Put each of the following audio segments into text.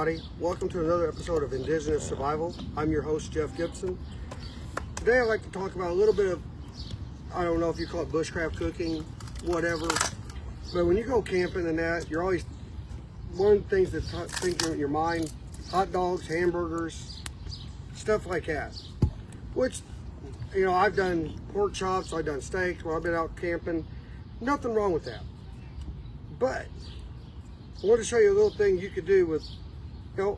everybody. Welcome to another episode of Indigenous Survival. I'm your host, Jeff Gibson. Today I'd like to talk about a little bit of, I don't know if you call it bushcraft cooking, whatever, but when you go camping and that, you're always, one of the things that's thinking in your mind, hot dogs, hamburgers, stuff like that. Which, you know, I've done pork chops, I've done steaks when I've been out camping. Nothing wrong with that. But I want to show you a little thing you could do with, you know,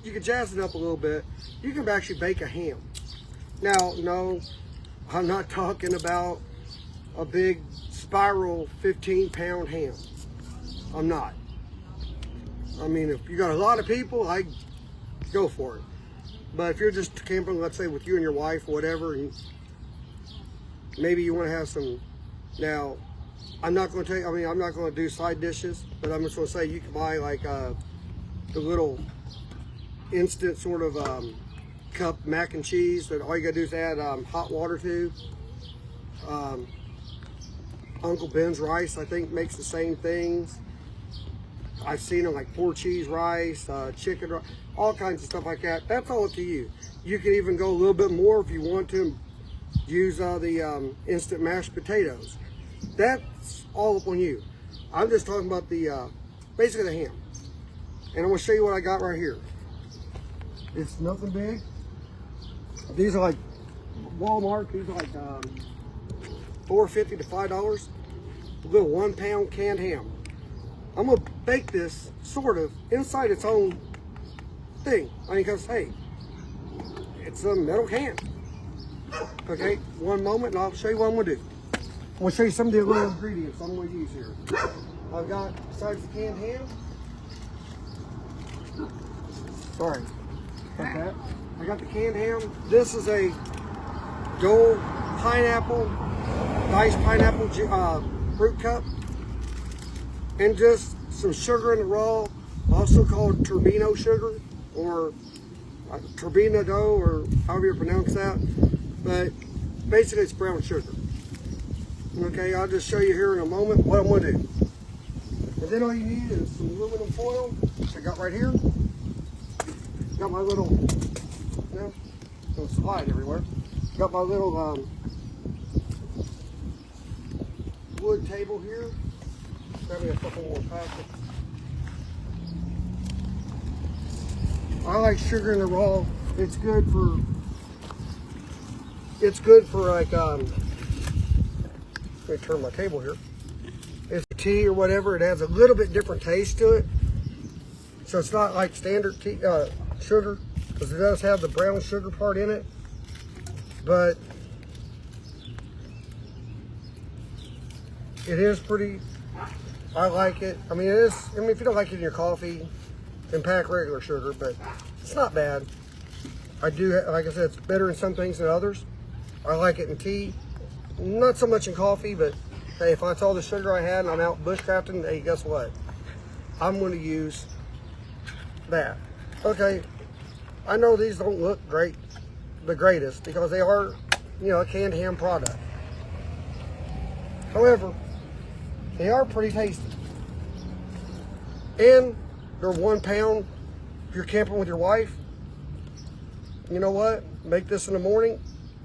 you could jazz it up a little bit. You can actually bake a ham. Now, no, I'm not talking about a big spiral 15-pound ham. I'm not. I mean, if you got a lot of people, I go for it. But if you're just camping, let's say with you and your wife or whatever, and maybe you want to have some, now, I'm not going to tell you, I mean, I'm not going to do side dishes, but I'm just going to say you can buy like the little instant sort of cup mac and cheese that all you got to do is add hot water to. Uncle Ben's rice, I think, makes the same things. I've seen them like 4 cheese rice, chicken rice, all kinds of stuff like that. That's all up to you. You can even go a little bit more if you want to use the instant mashed potatoes. That's all up on you. I'm just talking about the basically the ham. And I'm going to show you what I got right here. It's nothing big. These are like Walmart. These are like $4.50 to $5. A little 1-pound canned ham. I'm going to bake this sort of inside its own thing. I mean, because hey, it's a metal can. Okay, one moment and I'll show you what I'm going to do. I'm going to show you some of the little ingredients I'm going to use here. I've got, besides the canned ham, sorry about that. I got the canned ham. This is a gold pineapple, diced pineapple fruit cup. And just some sugar in the raw, also called turbino sugar, or turbino dough, or however you pronounce that. But basically it's brown sugar. Okay, I'll just show you here in a moment what I'm going to do. And then all you need is some aluminum foil, which I got right here. Got my little, you know, it's going to slide everywhere. Got my little wood table here. Grab me a couple more packets. I like sugar in the raw. It's good for like, let me turn my table here. It's tea or whatever. It has a little bit different taste to it. So it's not like standard tea, sugar, because it does have the brown sugar part in it. But it is pretty, I like it. I mean, it is, I mean, if you don't like it in your coffee, then pack regular sugar, but it's not bad. I do, like I said, it's better in some things than others. I like it in tea. Not so much in coffee, but hey, if that's all the sugar I had and I'm out bushcrafting, hey, guess what? I'm going to use that. Okay, I know these don't look great, the greatest, because they are, you know, a canned ham product. However, they are pretty tasty. And they're 1 pound. If you're camping with your wife, you know what? Make this in the morning.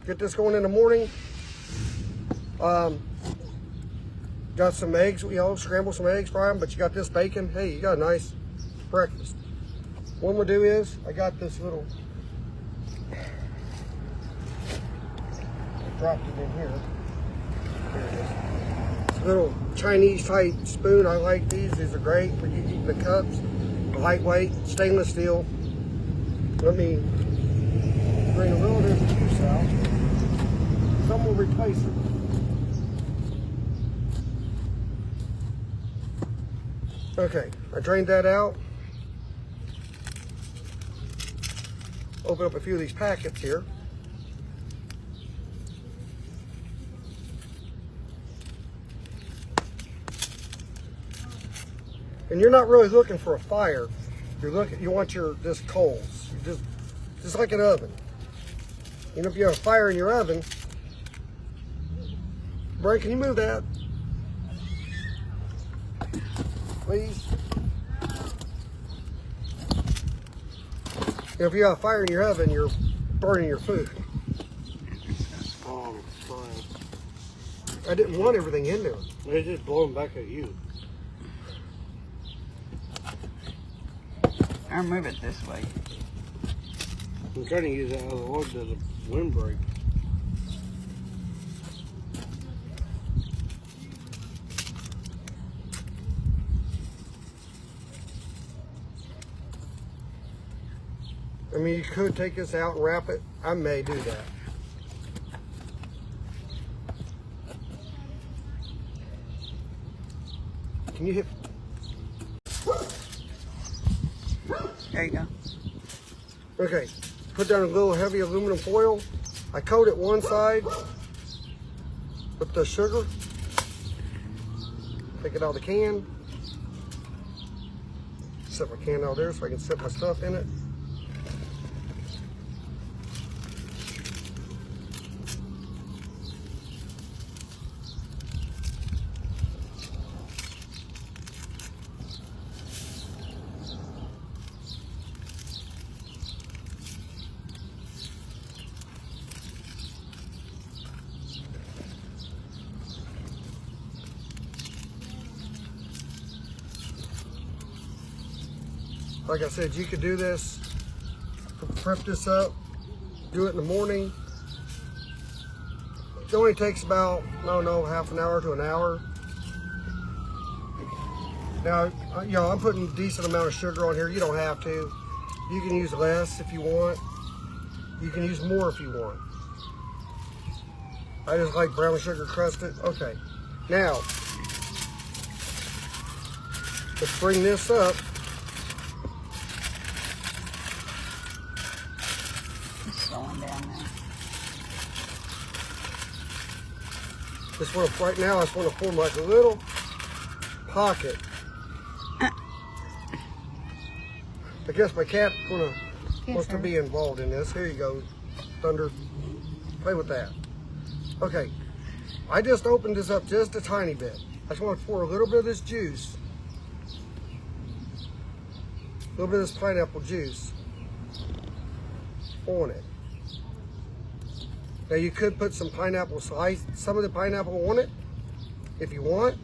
Get this going in the morning. Got some eggs, you know, scramble some eggs, fry them, but you got this bacon. Hey, you got a nice breakfast. What I'm gonna do is, I got this little, I dropped it in here. Here it is. Little Chinese type spoon. I like these. These are great for you eating the cups. Lightweight, stainless steel. Let me bring a little bit of juice out. Some will replace it. Okay, I drained that out. Open up a few of these packets here. And you're not really looking for a fire. You want your just coals. Just like an oven. You know, if you have a fire in your oven, Brian, can you move that? Please. If you have a fire in your oven, you're burning your food. Oh, fine. I didn't want everything in there. It's just blowing back at you. I'll move it this way. I'm trying to use that other log as a windbreak. I mean, you could take this out and wrap it. I may do that. Can you hit? There you go. Okay, put down a little heavy aluminum foil. I coat it one side with the sugar. Take it out of the can. Set my can out there so I can set my stuff in it. Like I said, you could do this, prep this up, do it in the morning. It only takes about, I don't know, half an hour to an hour. Now, you know, I'm putting a decent amount of sugar on here. You don't have to. You can use less if you want. You can use more if you want. I just like brown sugar crusted. Okay, now, let's bring this up. Going down there. Just want to, right now, I just want to form like a little pocket. I guess my cat wants to be involved in this. Here you go, Thunder. Play with that. Okay, I just opened this up just a tiny bit. I just want to pour a little bit of this juice, a little bit of this pineapple juice on it. Now you could put some pineapple slice, some of the pineapple on it if you want.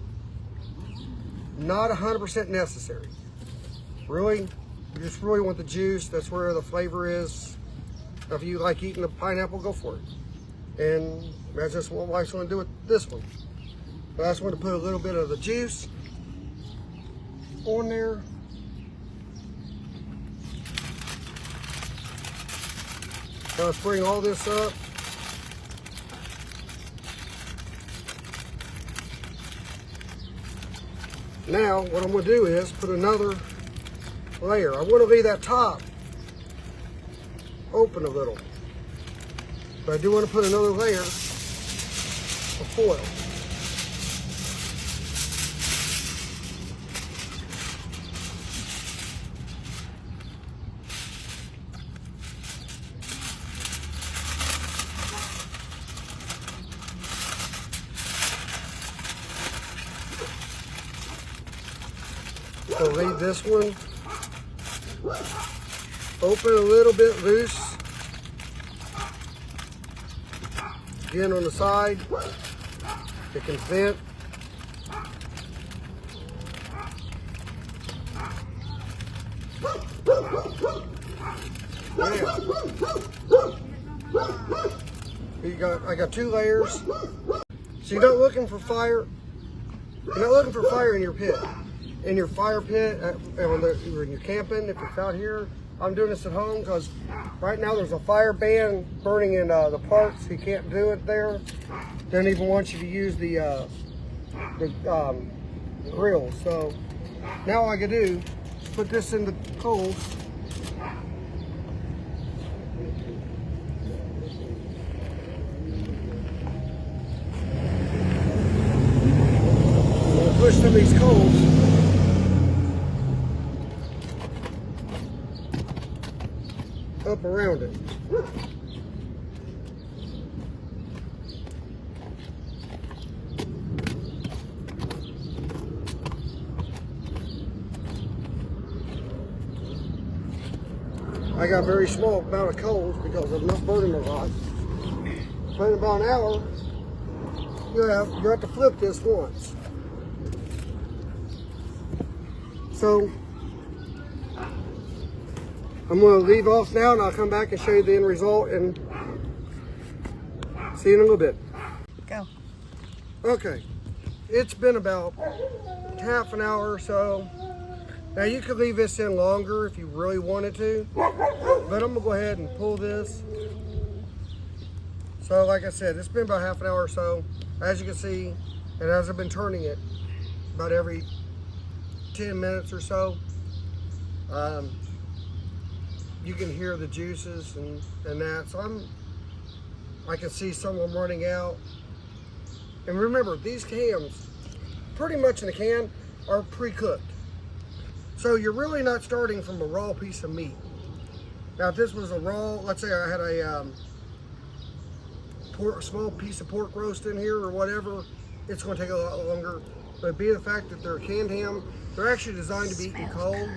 Not 100% necessary. Really, you just really want the juice. That's where the flavor is. Now, if you like eating the pineapple, go for it. And that's just what wife's going to do with this one. But I just want to put a little bit of the juice on there. Now let's bring all this up. Now, what I'm going to do is put another layer. I want to leave that top open a little. But I do want to put another layer of foil. So leave this one open a little bit loose. Again on the side, it can vent. I got 2 layers. So you're not looking for fire. You're not looking for fire in your pit. In your fire pit, when you're camping, if it's out here. I'm doing this at home because right now there's a fire ban burning in the parks. You can't do it there. They don't even want you to use the grill. So now all I can do is put this in the coals. Push some of these coals up around it. I got a very small amount of coals because I'm not burning a lot. But in about an hour, you have to flip this once. So I'm going to leave off now, and I'll come back and show you the end result and see you in a little bit. Go. Okay, it's been about half an hour or so. Now you could leave this in longer if you really wanted to, but I'm gonna go ahead and pull this. So like I said, it's been about half an hour or so. As you can see, and as I've been turning it about every 10 minutes or so, you can hear the juices and that. So I can see some of them running out. And remember, these hams, pretty much in the can, are pre-cooked. So you're really not starting from a raw piece of meat. Now if this was a raw, let's say I had a small piece of pork roast in here or whatever, it's going to take a lot longer. But being the fact that they're canned ham, they're actually designed to be eaten cold.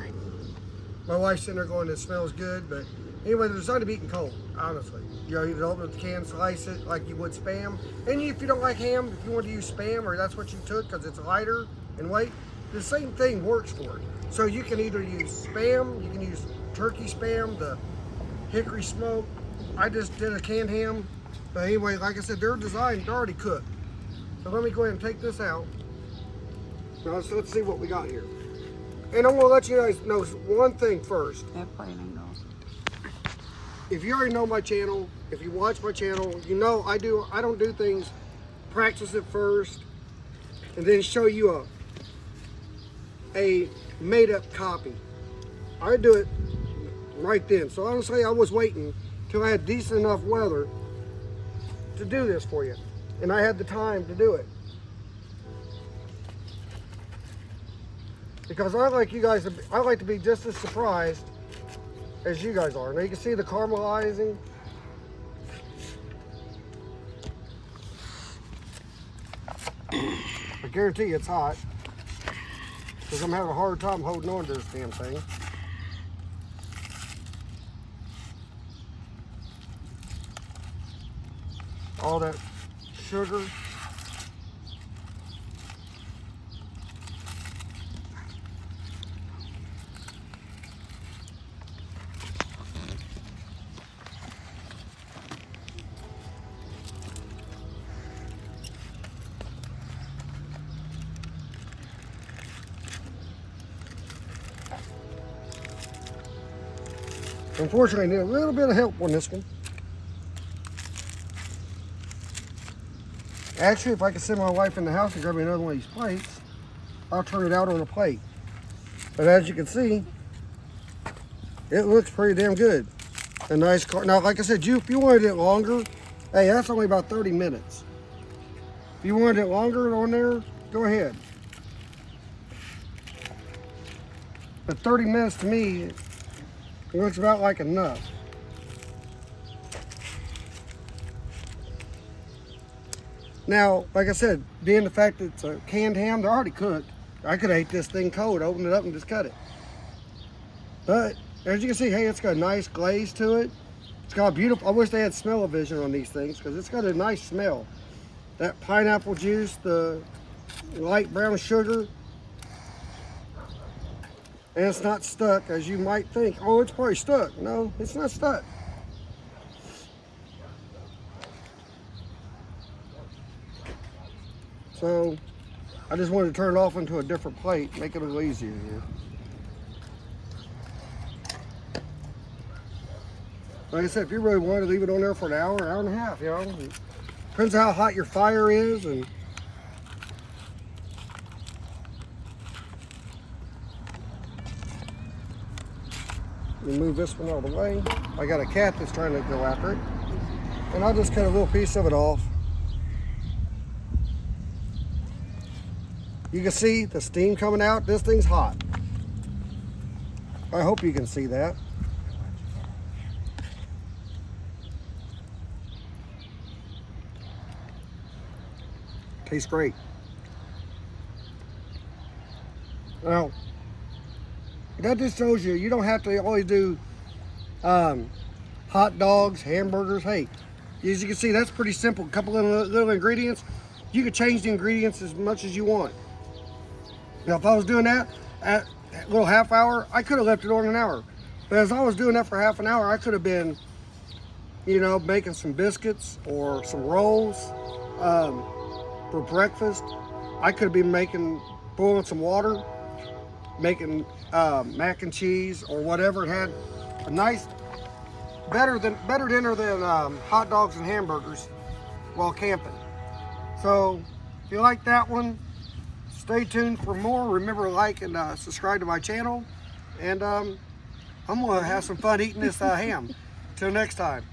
My wife's sitting there going, it smells good, but anyway, they're designed to be eaten cold, honestly. You know, you can open up the can, slice it like you would Spam. And if you don't like ham, if you want to use Spam, or that's what you took because it's lighter in weight, the same thing works for it. So you can either use Spam, you can use turkey Spam, the hickory smoke. I just did a canned ham. But anyway, like I said, they're designed, they're already cooked. So let me go ahead and take this out. Now let's see what we got here. And I'm gonna let you guys know one thing first. That plate ain't going. If you already know my channel, if you watch my channel, you know I don't do things, practice it first, and then show you a made up copy. I do it right then. So honestly, I was waiting till I had decent enough weather to do this for you. And I had the time to do it. Because I like you guys, I like to be just as surprised as you guys are. Now you can see the caramelizing. I guarantee you it's hot, because I'm having a hard time holding on to this damn thing. All that sugar. Unfortunately, I need a little bit of help on this one. Actually, if I could send my wife in the house and grab me another one of these plates, I'll turn it out on a plate. But as you can see, it looks pretty damn good. A nice car. Now, like I said, if you wanted it longer, hey, that's only about 30 minutes. If you wanted it longer on there, go ahead. But 30 minutes to me, it looks about like enough. Now, like I said, being the fact that it's a canned ham, they're already cooked. I could have ate this thing cold, open it up and just cut it. But as you can see, hey, it's got a nice glaze to it. It's got a beautiful, I wish they had smell-o-vision on these things because it's got a nice smell. That pineapple juice, the light brown sugar, and it's not stuck as you might think. Oh, it's probably stuck. No, it's not stuck. So I just wanted to turn it off into a different plate, make it a little easier here. Like I said, if you really want to leave it on there for an hour, hour and a half, you know. Depends how hot your fire is. And let me move this one out of the way. I got a cat that's trying to go after it. And I'll just cut a little piece of it off. You can see the steam coming out. This thing's hot. I hope you can see that. Tastes great. Now, that just shows you, you don't have to always do hot dogs, hamburgers. Hey, as you can see, that's pretty simple. A couple of little ingredients. You could change the ingredients as much as you want. Now, if I was doing that at a little half hour, I could have left it on an hour. But as I was doing that for half an hour, I could have been, you know, making some biscuits or some rolls for breakfast. I could have been boiling some water, making mac and cheese or whatever. It had a nice, better dinner than hot dogs and hamburgers while camping. So if you like that one, stay tuned for more. Remember to like and subscribe to my channel. And I'm going to have some fun eating this ham. Till next time.